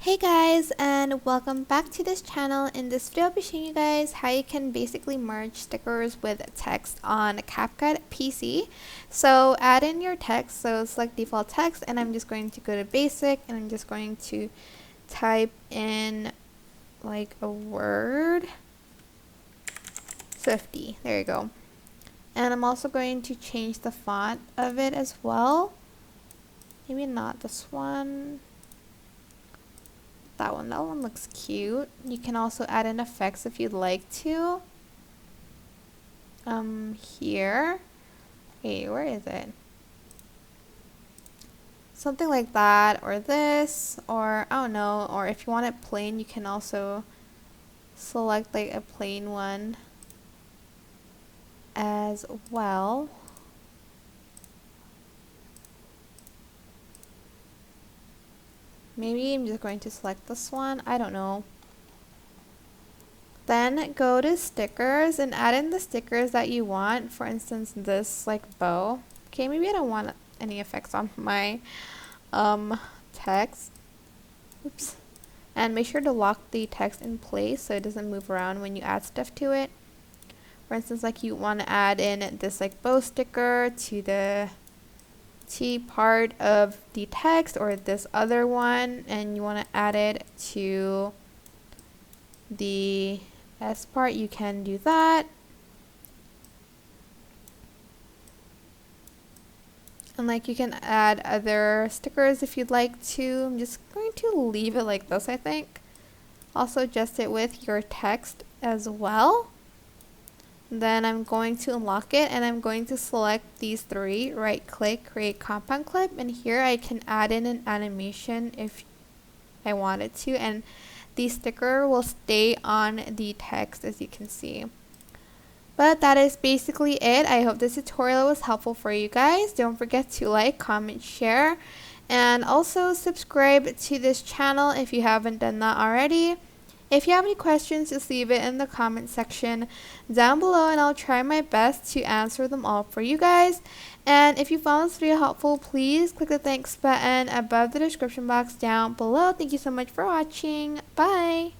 Hey guys, and welcome back to this channel. In this video I'll be showing you guys how you can basically merge stickers with text on CapCut PC. So add in your text, so select default text, and I'm just going to go to basic and I'm just going to type in like a word. Swifty, there you go. And I'm also going to change the font of it as well. Maybe not this one. That one looks cute. You can also add in effects if you'd like to. Here. Wait, where is it? Something like that, or this, or I don't know, or if you want it plain, you can also select like a plain one as well. Maybe I'm just going to select this one. I don't know. Then go to stickers and add in the stickers that you want. For instance, this like bow. Okay, maybe I don't want any effects on my text. Oops. And make sure to lock the text in place so it doesn't move around when you add stuff to it. For instance, like you want to add in this like bow sticker to the T part of the text, or this other one, and you want to add it to the S part, you can do that. And like you can add other stickers if you'd like to. I'm just going to leave it like this, I think. Also adjust it with your text as well. Then I'm going to unlock it and I'm going to select these three, right click, create compound clip, and here I can add in an animation if I wanted to, and the sticker will stay on the text as you can see. But that is basically it. I hope this tutorial was helpful for you guys. Don't forget to like, comment, share, and also subscribe to this channel if you haven't done that already. If you have any questions, just leave it in the comment section down below and I'll try my best to answer them all for you guys. And if you found this video helpful, please click the thanks button above the description box down below. Thank you so much for watching. Bye!